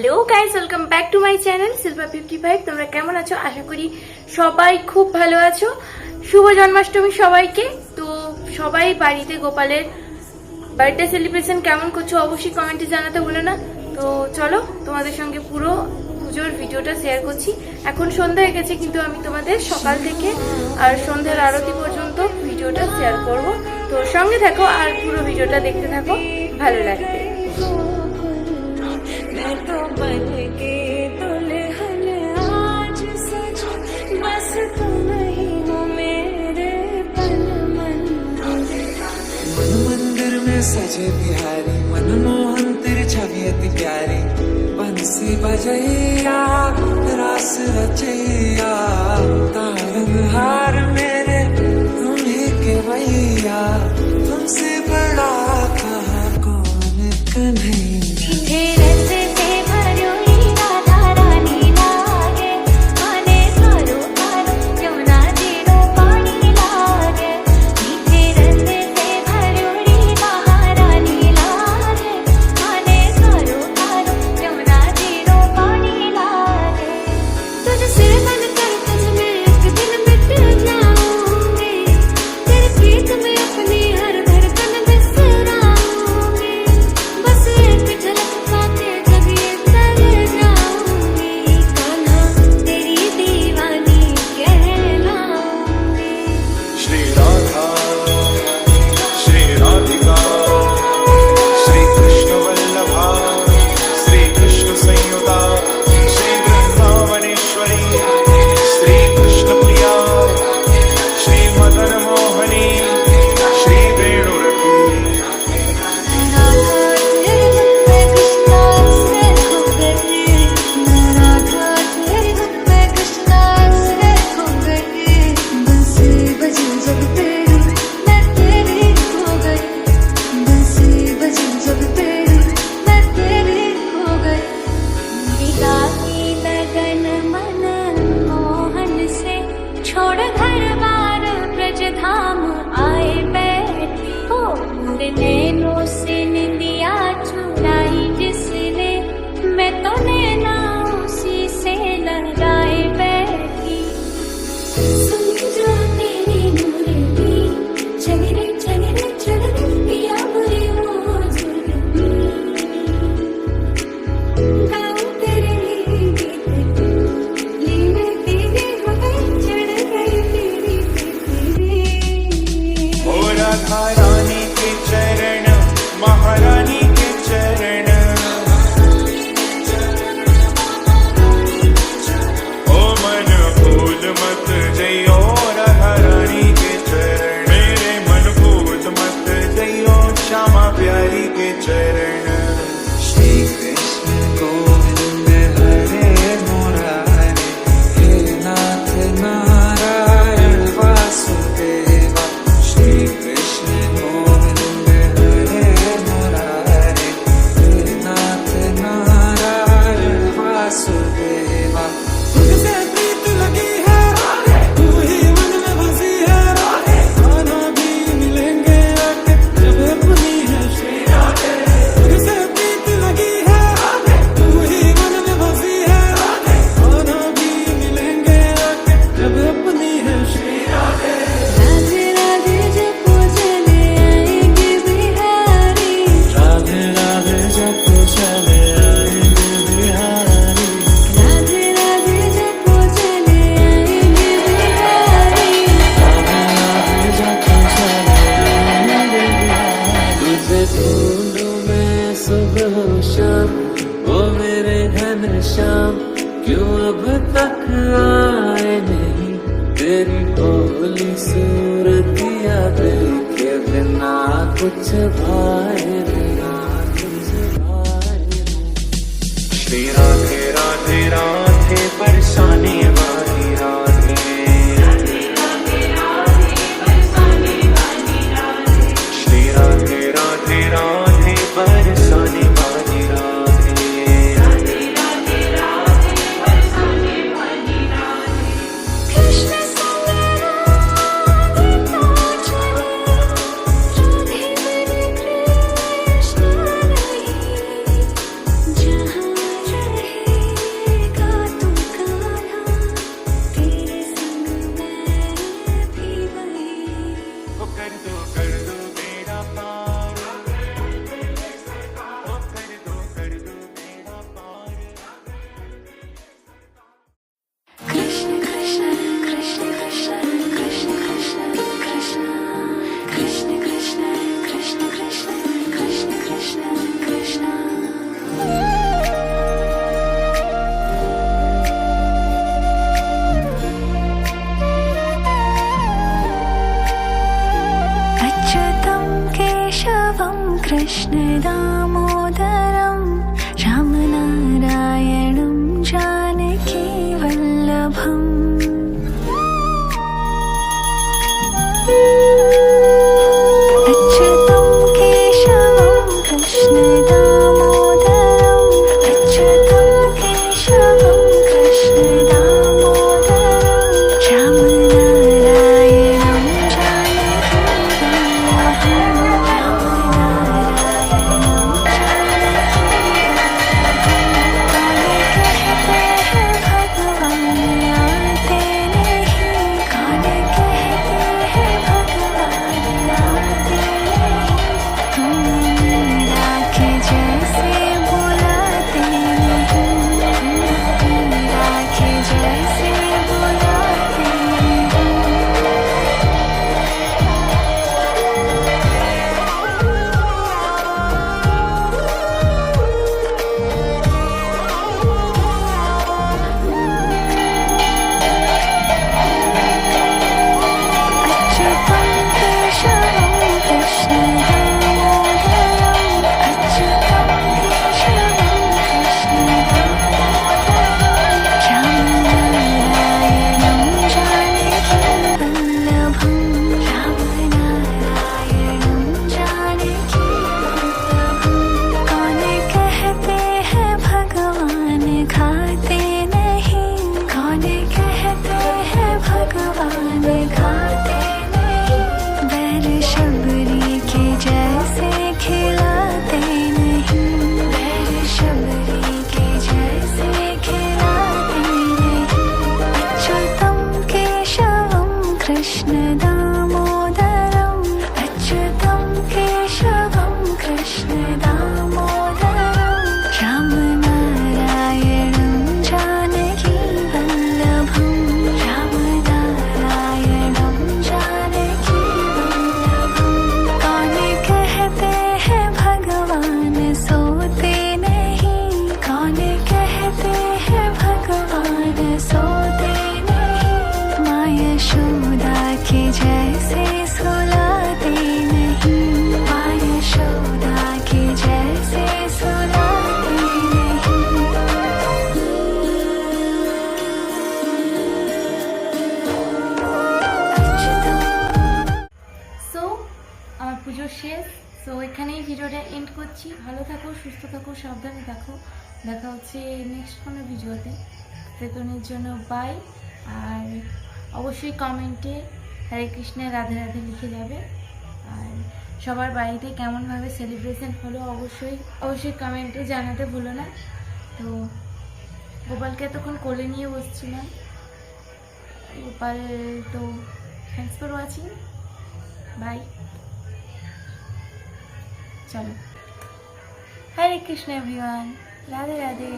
Hello guys, welcome back to my channel Shilpa 55। তোমরা কেমন আছো? আশা করি সবাই খুব ভালো আছো। শুভ জন্মাষ্টমী সবাইকে। তো সবাই বাড়িতে গোপালের বার্থডে সেলিব্রেশন কেমন করছো অবশ্যই কমেন্টে জানাতে ভুলো না। তো চলো তোমাদের সঙ্গে পুরো পুজোর ভিডিওটা শেয়ার করছি। এখন সন্ধ্যা হয়ে গেছে, কিন্তু আমি তোমাদের সকাল থেকে আর সন্ধ্যার আরতি পর্যন্ত ভিডিওটা শেয়ার করব। তো সঙ্গে থাকো আর পুরো ভিডিওটা দেখতে থাকো, ভালো লাগবে। मंदिर में सजे बिहारी मनमोहन तेरी छवि अति प्यारी बंसी बजैया रास रचैया तारन हार मेरे तुम्हें के भैया तुमसे बड़ा कहाँ कौन कन्हैया। रानी के चरण महारानी के चरण ओ मन भूल मत जइयो रानी के चरण मेरे मन भूल मत जइयो श्यामा प्यारी के चरण। श्री कृष्ण गोविंद हरे मुरारे हे नाथ नारायण वासुदेवा। श्री कृष्ण गोविंद हरे मुरारे हे नाथ नारायण वासुदेवा। तुझसे प्रीत लगी है तू ही मन में बसी है खाना भी मिलेंगे आके जब अपनी है श्री राधे। तुझसे प्रीत लगी है तू ही मन में बसी है खाना भी मिलेंगे आके जब अपनी है श्री राधे। राधे राधे जपो चले आएंगे बिहारी, राधे राधे जपो चले आएंगे बिहारी। राधे राधे जपो चले आएंगे बिहारी। राधे जपो चले आएंगे बिहारी। तुझे ढूंढूं मैं सुबह शाम ओ मेरे घन श्याम क्यों अब तक आए नहीं तेरी भोली सूरतिया देखे बिना कुछ भाए बिना कुछ भाए नहीं। श्री राधे राधे राधे बरसाने वाली राधे श्री राधे राधे राधे बरसाने वाली राधे कृष्ण संग राधे तो चले, राधे बिन कृष्ण नहीं। जहाँ করছি। ভালো থাকো, সুস্থ থাকো, সাবধানে থাকো। দেখা হচ্ছে নেক্সট কোনো ভিডিওতে। ততক্ষণের জন্য বাই। আর অবশ্যই কমেন্টে হরে কৃষ্ণে রাধে রাধে লিখে যাবে। আর সবার বাড়িতে কেমনভাবে সেলিব্রেশন হলো অবশ্যই কমেন্টে জানাতে ভুলো না। তো গোপালকে এতক্ষণ কোলে নিয়ে বসছিলাম। গোপাল তো থ্যাংকস ফর ওয়াচিং, বাই। চলো, হরে কৃষ্ণ এভরিওয়ান, রাধে রাধে।